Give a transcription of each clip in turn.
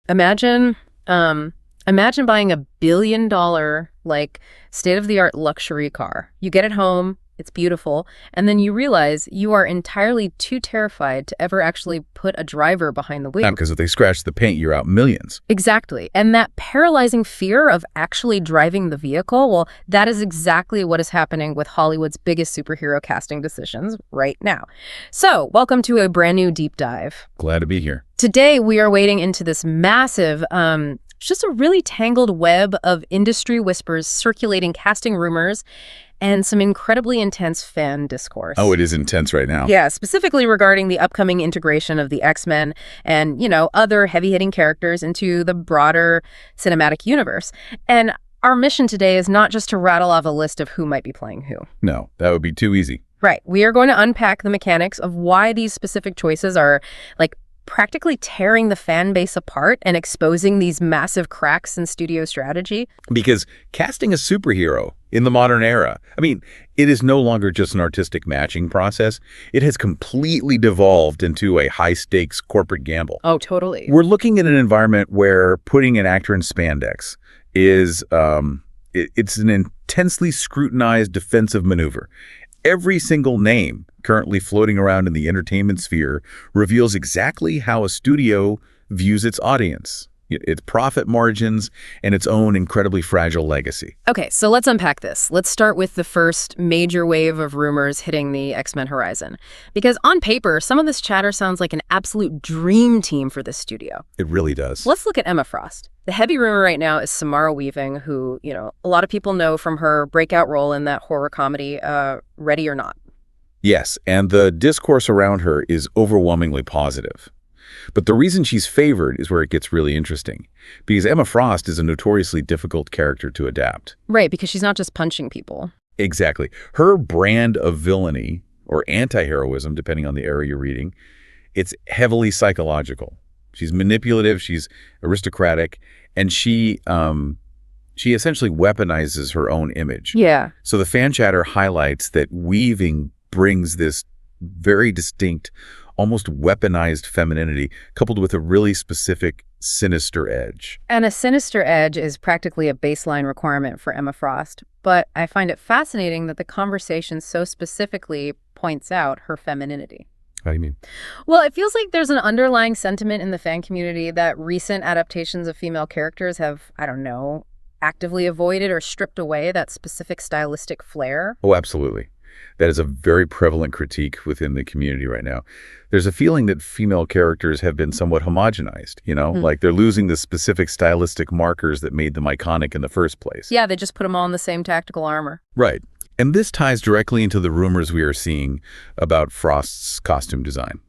Imagine, imagine buying $1 billion, like, state-of-the-art luxury car. You get it home, it's beautiful, and then you realize you are entirely too terrified to ever actually put a driver behind the wheel. Because if they scratch the paint, you're out millions. Exactly. And that paralyzing fear of actually driving the vehicle, well, that is exactly what is happening with Hollywood's biggest superhero casting decisions right now. So, welcome to a brand new deep dive. Glad to be here. Today, we are wading into this massive, just a really tangled web of industry whispers, circulating casting rumors, and some incredibly intense fan discourse. Oh, it is intense right now. Yeah, specifically regarding the upcoming integration of the X-Men and, other heavy-hitting characters into the broader cinematic universe. And our mission today is not just to rattle off a list of who might be playing who. No, that would be too easy. Right. We are going to unpack the mechanics of why these specific choices are, practically tearing the fan base apart and exposing these massive cracks in studio strategy. Because casting a superhero in the modern era, it is no longer just an artistic matching process. It has completely devolved into a high-stakes corporate gamble. Oh, totally. We're looking at an environment where putting an actor in spandex is it's an intensely scrutinized defensive maneuver. Every single name currently floating around in the entertainment sphere reveals exactly how a studio views its audience, its profit margins, and its own incredibly fragile legacy. Okay, so let's unpack this. Let's start with the first major wave of rumors hitting the X-Men horizon. Because on paper, some of this chatter sounds like an absolute dream team for this studio. It really does. Let's look at Emma Frost. The heavy rumor right now is Samara Weaving, who, a lot of people know from her breakout role in that horror comedy, Ready or Not. Yes, and the discourse around her is overwhelmingly positive. But the reason she's favored is where it gets really interesting, because Emma Frost is a notoriously difficult character to adapt. Right, because she's not just punching people. Exactly. Her brand of villainy, or anti-heroism, depending on the era you're reading, it's heavily psychological. She's manipulative, she's aristocratic, and she essentially weaponizes her own image. Yeah. So the fan chatter highlights that Weaving brings this very distinct, almost weaponized femininity coupled with a really specific sinister edge. And a sinister edge is practically a baseline requirement for Emma Frost. But I find it fascinating that the conversation so specifically points out her femininity. How do you mean? Well, it feels like there's an underlying sentiment in the fan community that recent adaptations of female characters have, actively avoided or stripped away that specific stylistic flair. Oh, absolutely. That is a very prevalent critique within the community right now. There's a feeling that female characters have been somewhat homogenized, like they're losing the specific stylistic markers that made them iconic in the first place. Yeah, they just put them all in the same tactical armor. Right. And this ties directly into the rumors we are seeing about Frost's costume design.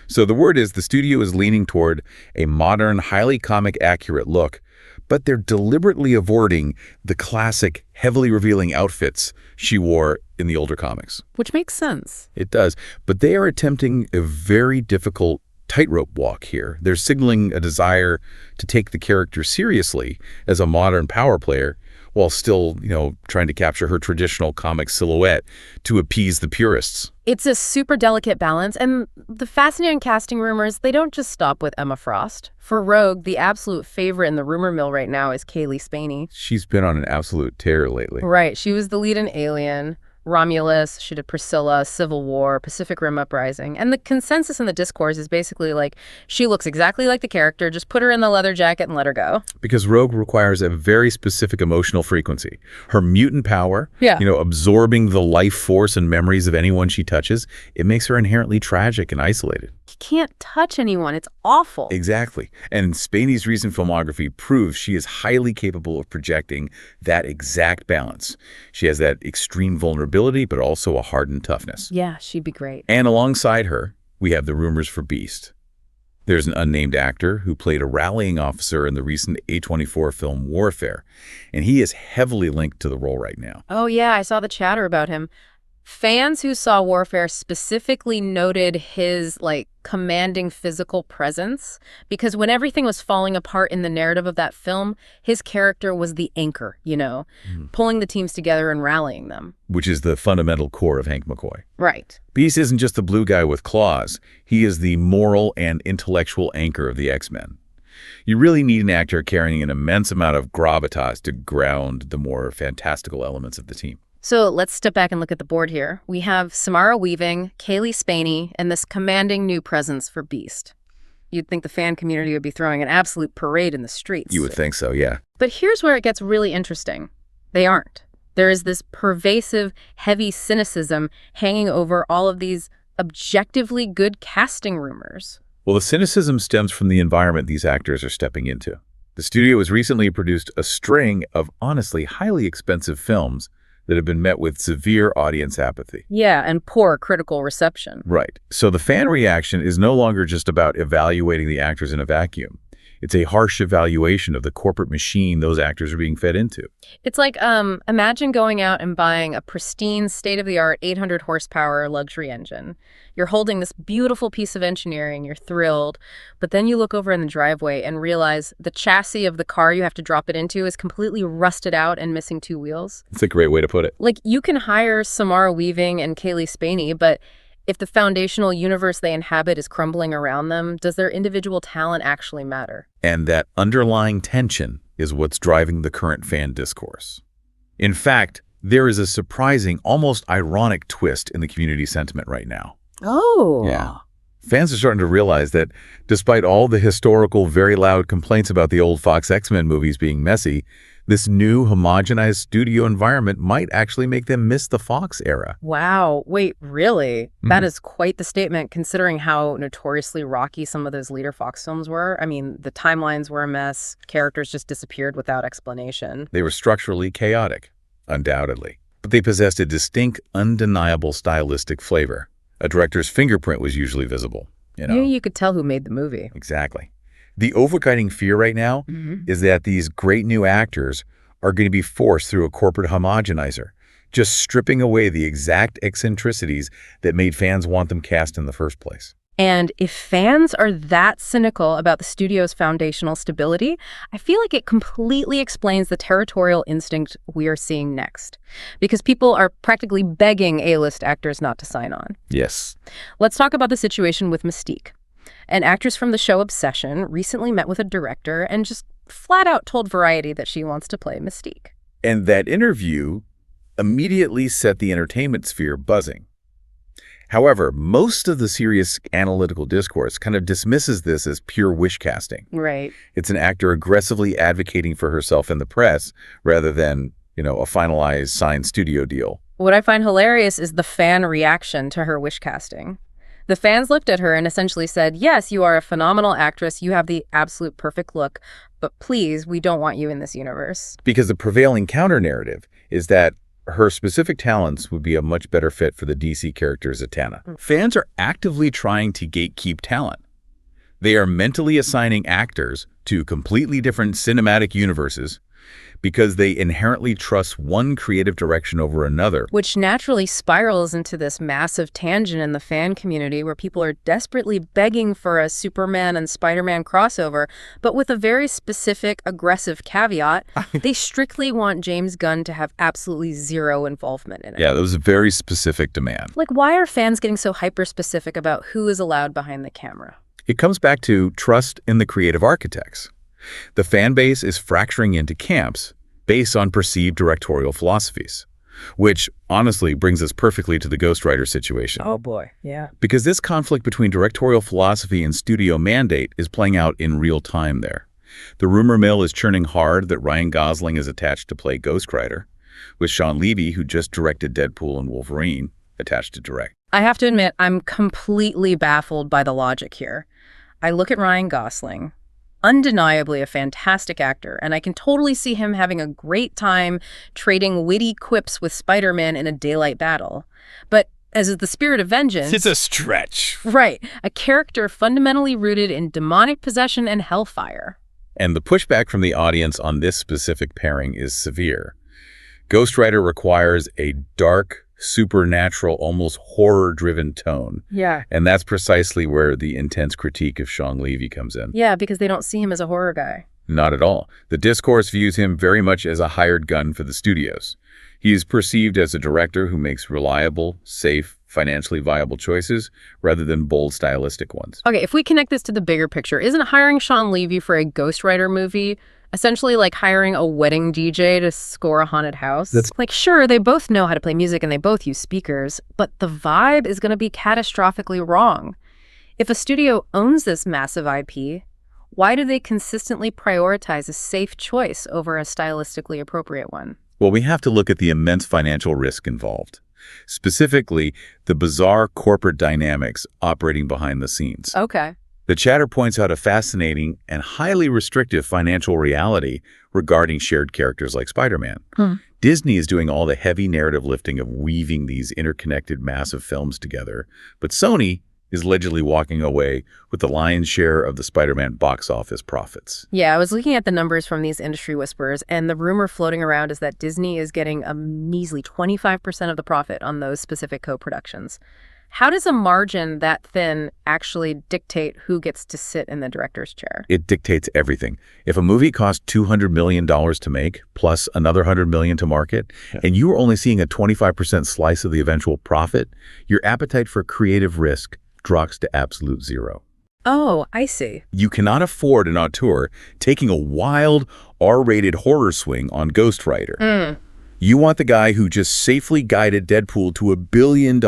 So the word is the studio is leaning toward a modern, highly comic-accurate look, but they're deliberately avoiding the classic, heavily revealing outfits she wore in the older comics. Which makes sense. It does. But they are attempting a very difficult tightrope walk here. They're signaling a desire to take the character seriously as a modern power player while still, trying to capture her traditional comic silhouette to appease the purists. It's a super delicate balance, and the fascinating casting rumors, they don't just stop with Emma Frost. For Rogue, the absolute favorite in the rumor mill right now is Kaylee Spaney. She's been on an absolute tear lately. Right. She was the lead in Alien, Romulus, she did Priscilla, Civil War, Pacific Rim Uprising. And the consensus in the discourse is basically she looks exactly like the character, just put her in the leather jacket and let her go. Because Rogue requires a very specific emotional frequency. Her mutant power, yeah. Absorbing the life force and memories of anyone she touches, it makes her inherently tragic and isolated. He can't touch anyone. It's awful. Exactly. And Spaney's recent filmography proves she is highly capable of projecting that exact balance. She has that extreme vulnerability, but also a hardened toughness. Yeah, she'd be great. And alongside her, we have the rumors for Beast. There's an unnamed actor who played a rallying officer in the recent A24 film Warfare, and he is heavily linked to the role right now. Oh, yeah, I saw the chatter about him. Fans who saw Warfare specifically noted his, commanding physical presence, because when everything was falling apart in the narrative of that film, his character was the anchor, pulling the teams together and rallying them. Which is the fundamental core of Hank McCoy. Right. Beast isn't just the blue guy with claws. He is the moral and intellectual anchor of the X-Men. You really need an actor carrying an immense amount of gravitas to ground the more fantastical elements of the team. So let's step back and look at the board here. We have Samara Weaving, Kaylee Spaney, and this commanding new presence for Beast. You'd think the fan community would be throwing an absolute parade in the streets. You would think so, yeah. But here's where it gets really interesting. They aren't. There is this pervasive, heavy cynicism hanging over all of these objectively good casting rumors. Well, the cynicism stems from the environment these actors are stepping into. The studio has recently produced a string of honestly highly expensive films that have been met with severe audience apathy. Yeah, and poor critical reception. Right. So the fan reaction is no longer just about evaluating the actors in a vacuum. It's a harsh evaluation of the corporate machine those actors are being fed into. It's like, imagine going out and buying a pristine, state-of-the-art 800 horsepower luxury engine. You're holding this beautiful piece of engineering, you're thrilled, but then you look over in the driveway and realize the chassis of the car you have to drop it into is completely rusted out and missing 2 wheels. It's a great way to put it. Like, you can hire Samara Weaving and Kaylee Spaney, but if the foundational universe they inhabit is crumbling around them, does their individual talent actually matter? And that underlying tension is what's driving the current fan discourse. In fact, there is a surprising, almost ironic twist in the community sentiment right now. Oh. Yeah. Fans are starting to realize that despite all the historical, very loud complaints about the old Fox X-Men movies being messy, this new homogenized studio environment might actually make them miss the Fox era. Wow. Wait, really? That is quite the statement, considering how notoriously rocky some of those later Fox films were. I mean, the timelines were a mess. Characters just disappeared without explanation. They were structurally chaotic, undoubtedly. But they possessed a distinct, undeniable stylistic flavor. A director's fingerprint was usually visible. You could tell who made the movie. Exactly. The overriding fear right now is that these great new actors are going to be forced through a corporate homogenizer, just stripping away the exact eccentricities that made fans want them cast in the first place. And if fans are that cynical about the studio's foundational stability, I feel like it completely explains the territorial instinct we are seeing next. Because people are practically begging A-list actors not to sign on. Yes. Let's talk about the situation with Mystique. An actress from the show Obsession recently met with a director and just flat out told Variety that she wants to play Mystique. And that interview immediately set the entertainment sphere buzzing. However, most of the serious analytical discourse kind of dismisses this as pure wish casting. Right. It's an actor aggressively advocating for herself in the press rather than, a finalized signed studio deal. What I find hilarious is the fan reaction to her wish casting. The fans looked at her and essentially said, yes, you are a phenomenal actress. You have the absolute perfect look, but please, we don't want you in this universe. Because the prevailing counter-narrative is that her specific talents would be a much better fit for the DC character Zatanna. Fans are actively trying to gatekeep talent. They are mentally assigning actors to completely different cinematic universes because they inherently trust one creative direction over another. Which naturally spirals into this massive tangent in the fan community where people are desperately begging for a Superman and Spider-Man crossover, but with a very specific, aggressive caveat. They strictly want James Gunn to have absolutely zero involvement in it. Yeah, that was a very specific demand. Like, why are fans getting so hyper-specific about who is allowed behind the camera? It comes back to trust in the creative architects. The fan base is fracturing into camps based on perceived directorial philosophies, which honestly brings us perfectly to the ghostwriter situation. Oh boy, yeah. Because this conflict between directorial philosophy and studio mandate is playing out in real time there. The rumor mill is churning hard that Ryan Gosling is attached to play Ghost Rider, with Sean Levy, who just directed Deadpool and Wolverine, attached to direct. I have to admit, I'm completely baffled by the logic here. I look at Ryan Gosling, undeniably a fantastic actor, and I can totally see him having a great time trading witty quips with Spider-Man in a daylight battle. But as is the spirit of vengeance... It's a stretch. Right. A character fundamentally rooted in demonic possession and hellfire. And the pushback from the audience on this specific pairing is severe. Ghost Rider requires a dark, supernatural, almost horror-driven tone. Yeah. And that's precisely where the intense critique of Sean Levy comes in. Yeah, because they don't see him as a horror guy. Not at all. The discourse views him very much as a hired gun for the studios. He is perceived as a director who makes reliable, safe, financially viable choices rather than bold stylistic ones. Okay, if we connect this to the bigger picture, isn't hiring Sean Levy for a ghostwriter movie essentially like hiring a wedding DJ to score a haunted house? That's like, sure, they both know how to play music and they both use speakers, but the vibe is going to be catastrophically wrong. If a studio owns this massive IP, why do they consistently prioritize a safe choice over a stylistically appropriate one? Well, we have to look at the immense financial risk involved. Specifically, the bizarre corporate dynamics operating behind the scenes. Okay. The chatter points out a fascinating and highly restrictive financial reality regarding shared characters like Spider-Man. Disney is doing all the heavy narrative lifting of weaving these interconnected massive films together, but Sony is allegedly walking away with the lion's share of the Spider-Man box office profits. Yeah, I was looking at the numbers from these industry whispers, and the rumor floating around is that Disney is getting a measly 25% of the profit on those specific co-productions. How does a margin that thin actually dictate who gets to sit in the director's chair? It dictates everything. If a movie costs $200 million to make, plus another $100 million to market, and you are only seeing a 25% slice of the eventual profit, your appetite for creative risk drops to absolute zero. Oh, I see. You cannot afford an auteur taking a wild R-rated horror swing on Ghostwriter. You want the guy who just safely guided Deadpool to $1 billion.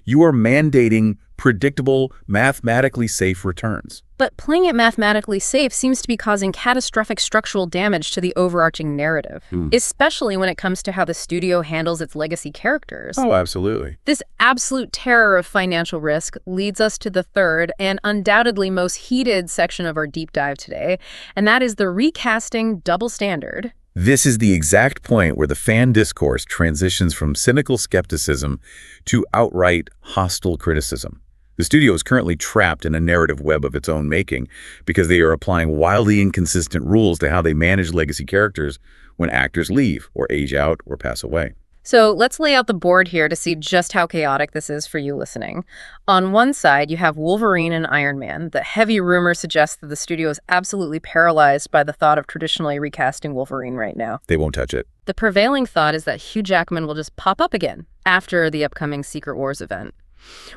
You are mandating predictable, mathematically safe returns. But playing it mathematically safe seems to be causing catastrophic structural damage to the overarching narrative, especially when it comes to how the studio handles its legacy characters. Oh, absolutely. This absolute terror of financial risk leads us to the third and undoubtedly most heated section of our deep dive today, and that is the recasting double standard. This is the exact point where the fan discourse transitions from cynical skepticism to outright hostile criticism. The studio is currently trapped in a narrative web of its own making because they are applying wildly inconsistent rules to how they manage legacy characters when actors leave or age out or pass away. So let's lay out the board here to see just how chaotic this is for you listening. On one side, you have Wolverine and Iron Man. The heavy rumor suggests that the studio is absolutely paralyzed by the thought of traditionally recasting Wolverine right now. They won't touch it. The prevailing thought is that Hugh Jackman will just pop up again after the upcoming Secret Wars event,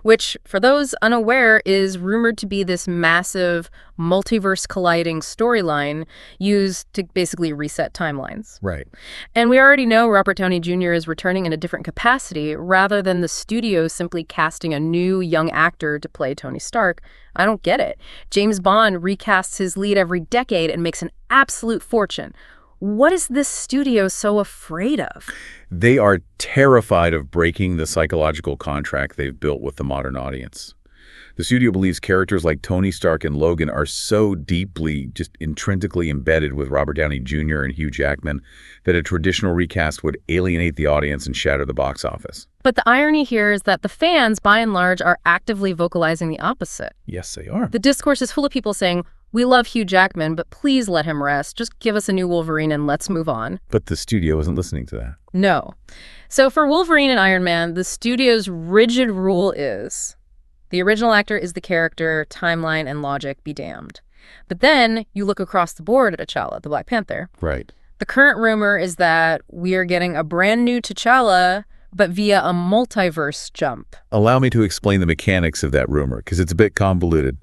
which, for those unaware, is rumored to be this massive multiverse colliding storyline used to basically reset timelines. Right. And we already know Robert Downey Jr. is returning in a different capacity rather than the studio simply casting a new young actor to play Tony Stark. I don't get it. James Bond recasts his lead every decade and makes an absolute fortune. What is this studio so afraid of? They are terrified of breaking the psychological contract they've built with the modern audience. The studio believes characters like Tony Stark and Logan are so deeply, just intrinsically embedded with Robert Downey Jr. and Hugh Jackman that a traditional recast would alienate the audience and shatter the box office. But the irony here is that the fans, by and large, are actively vocalizing the opposite. Yes, they are. The discourse is full of people saying, "We love Hugh Jackman, but please let him rest. Just give us a new Wolverine and let's move on." But the studio isn't listening to that. No. So for Wolverine and Iron Man, the studio's rigid rule is the original actor is the character, timeline and logic be damned. But then you look across the board at T'Challa, the Black Panther. Right. The current rumor is that we are getting a brand new T'Challa, but via a multiverse jump. Allow me to explain the mechanics of that rumor, because it's a bit convoluted.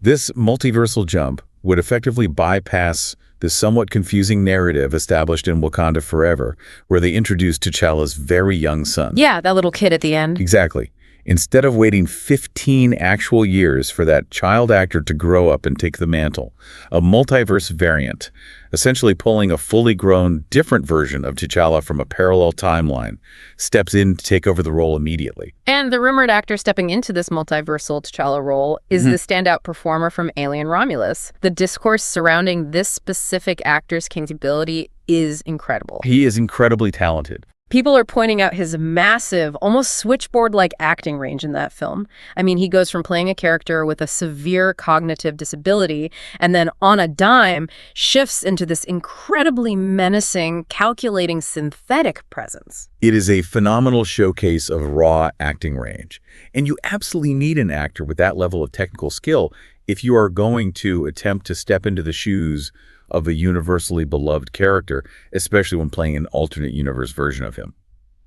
This multiversal jump would effectively bypass the somewhat confusing narrative established in Wakanda Forever, where they introduced T'Challa's very young son. Yeah, that little kid at the end. Exactly. Instead of waiting 15 actual years for that child actor to grow up and take the mantle, a multiverse variant, essentially pulling a fully grown, different version of T'Challa from a parallel timeline, steps in to take over the role immediately. And the rumored actor stepping into this multiversal T'Challa role is the standout performer from Alien Romulus. The discourse surrounding this specific actor's capability is incredible. He is incredibly talented. People are pointing out his massive, almost switchboard-like acting range in that film. I mean, he goes from playing a character with a severe cognitive disability and then on a dime shifts into this incredibly menacing, calculating synthetic presence. It is a phenomenal showcase of raw acting range. And you absolutely need an actor with that level of technical skill if you are going to attempt to step into the shoes of a universally beloved character, especially when playing an alternate universe version of him.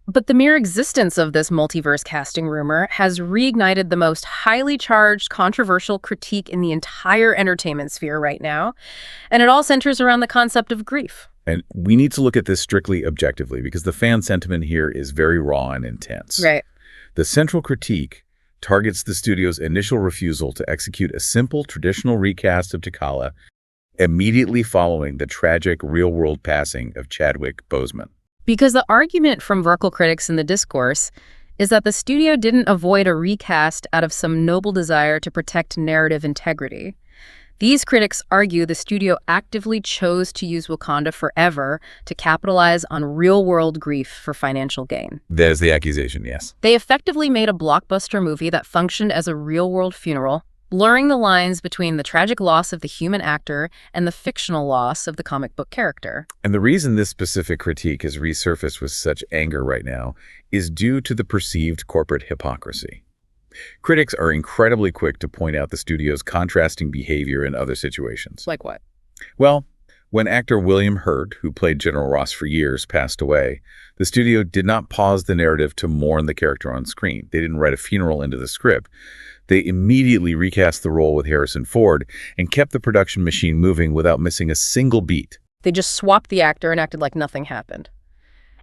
But the mere existence of this multiverse casting rumor has reignited the most highly charged, controversial critique in the entire entertainment sphere right now, and it all centers around the concept of grief. And we need to look at this strictly objectively because the fan sentiment here is very raw and intense. Right. The central critique targets the studio's initial refusal to execute a simple, traditional recast of T'Challa immediately following the tragic real-world passing of Chadwick Boseman. Because the argument from vocal critics in the discourse is that the studio didn't avoid a recast out of some noble desire to protect narrative integrity. These critics argue the studio actively chose to use Wakanda forever to capitalize on real-world grief for financial gain. That is the accusation, yes. They effectively made a blockbuster movie that functioned as a real-world funeral, blurring the lines between the tragic loss of the human actor and the fictional loss of the comic book character. And the reason this specific critique has resurfaced with such anger right now is due to the perceived corporate hypocrisy. Critics are incredibly quick to point out the studio's contrasting behavior in other situations. Like what? Well, when actor William Hurt, who played General Ross for years, passed away, the studio did not pause the narrative to mourn the character on screen. They didn't write a funeral into the script. They immediately recast the role with Harrison Ford and kept the production machine moving without missing a single beat. They just swapped the actor and acted like nothing happened.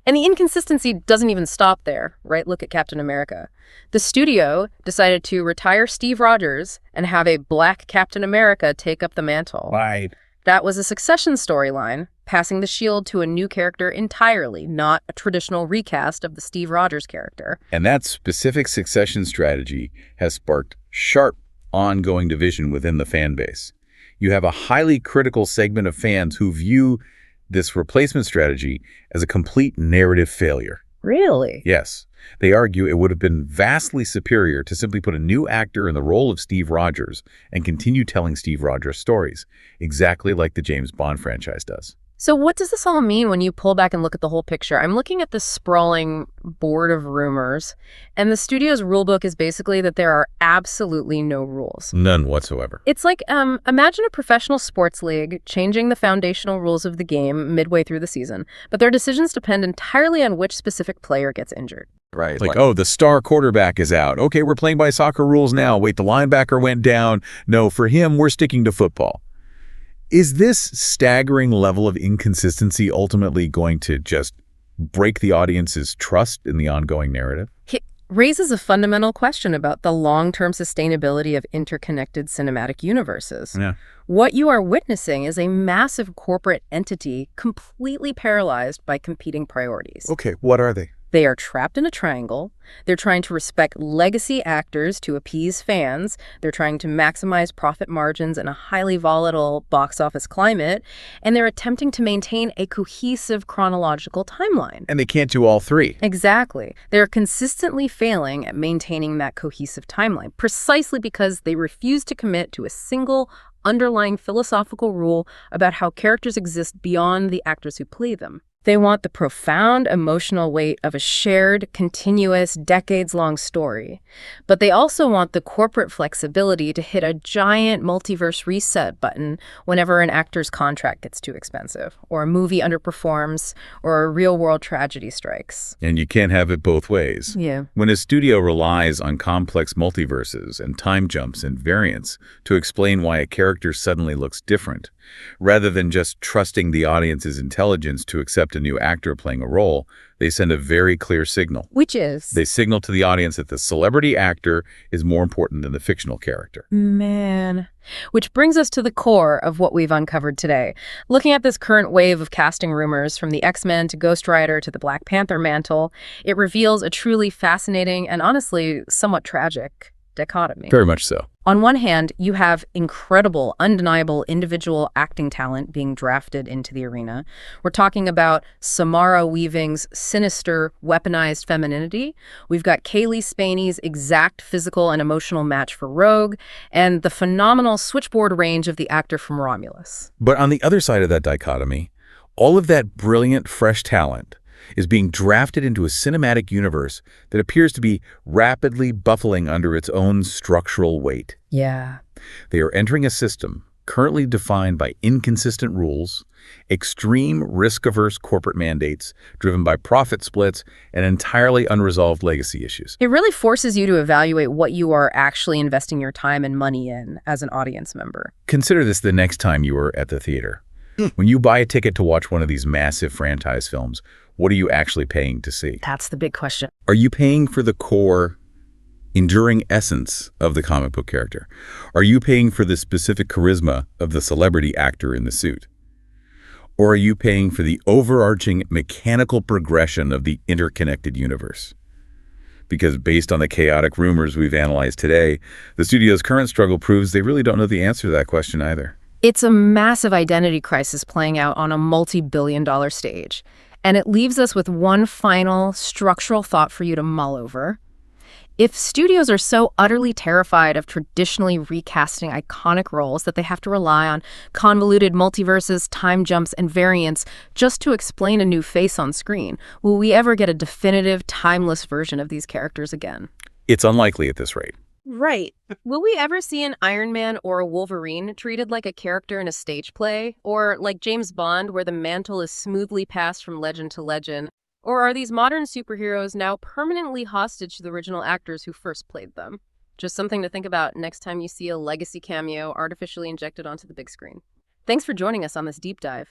And the inconsistency doesn't even stop there, right? Look at Captain America. The studio decided to retire Steve Rogers and have a black Captain America take up the mantle. Right. That was a succession storyline, passing the shield to a new character entirely, not a traditional recast of the Steve Rogers character. And that specific succession strategy has sparked sharp, ongoing division within the fan base. You have a highly critical segment of fans who view this replacement strategy as a complete narrative failure. Really? Yes. They argue it would have been vastly superior to simply put a new actor in the role of Steve Rogers and continue telling Steve Rogers stories, exactly like the James Bond franchise does. So what does this all mean when you pull back and look at the whole picture? I'm looking at this sprawling board of rumors, and the studio's rulebook is basically that there are absolutely no rules. None whatsoever. It's like, imagine a professional sports league changing the foundational rules of the game midway through the season, but their decisions depend entirely on which specific player gets injured. Right. Like, oh, the star quarterback is out. Okay, we're playing by soccer rules now. Wait, the linebacker went down. No, for him, we're sticking to football. Is this staggering level of inconsistency ultimately going to just break the audience's trust in the ongoing narrative? It raises a fundamental question about the long-term sustainability of interconnected cinematic universes. Yeah. What you are witnessing is a massive corporate entity completely paralyzed by competing priorities. Okay, what are they? They are trapped in a triangle. They're trying to respect legacy actors to appease fans. They're trying to maximize profit margins in a highly volatile box office climate. And they're attempting to maintain a cohesive chronological timeline. And they can't do all three. Exactly. They're consistently failing at maintaining that cohesive timeline, precisely because they refuse to commit to a single underlying philosophical rule about how characters exist beyond the actors who play them. They want the profound emotional weight of a shared, continuous, decades-long story. But they also want the corporate flexibility to hit a giant multiverse reset button whenever an actor's contract gets too expensive, or a movie underperforms, or a real-world tragedy strikes. And you can't have it both ways. Yeah. When a studio relies on complex multiverses and time jumps and variants to explain why a character suddenly looks different, rather than just trusting the audience's intelligence to accept a new actor playing a role, they send a very clear signal. Which is? They signal to the audience that the celebrity actor is more important than the fictional character. Man. Which brings us to the core of what we've uncovered today. Looking at this current wave of casting rumors, from the X-Men to Ghost Rider to the Black Panther mantle, it reveals a truly fascinating and honestly somewhat tragic dichotomy. Very much so. On one hand, you have incredible, undeniable individual acting talent being drafted into the arena. We're talking about Samara Weaving's sinister, weaponized femininity. We've got Kaylee Spaney's exact physical and emotional match for Rogue, and the phenomenal switchboard range of the actor from Romulus. But on the other side of that dichotomy, all of that brilliant, fresh talent is being drafted into a cinematic universe that appears to be rapidly buffeting under its own structural weight. Yeah. They are entering a system currently defined by inconsistent rules, extreme risk-averse corporate mandates driven by profit splits, and entirely unresolved legacy issues. It really forces you to evaluate what you are actually investing your time and money in as an audience member. Consider this the next time you are at the theater. When you buy a ticket to watch one of these massive franchise films, what are you actually paying to see? That's the big question. Are you paying for the core, enduring essence of the comic book character? Are you paying for the specific charisma of the celebrity actor in the suit? Or are you paying for the overarching mechanical progression of the interconnected universe? Because based on the chaotic rumors we've analyzed today, the studio's current struggle proves they really don't know the answer to that question either. It's a massive identity crisis playing out on a multi-billion-dollar stage. And it leaves us with one final structural thought for you to mull over. If studios are so utterly terrified of traditionally recasting iconic roles that they have to rely on convoluted multiverses, time jumps, and variants just to explain a new face on screen, will we ever get a definitive, timeless version of these characters again? It's unlikely at this rate. Right. Will we ever see an Iron Man or a Wolverine treated like a character in a stage play? Or like James Bond, where the mantle is smoothly passed from legend to legend? Or are these modern superheroes now permanently hostage to the original actors who first played them? Just something to think about next time you see a legacy cameo artificially injected onto the big screen. Thanks for joining us on this deep dive.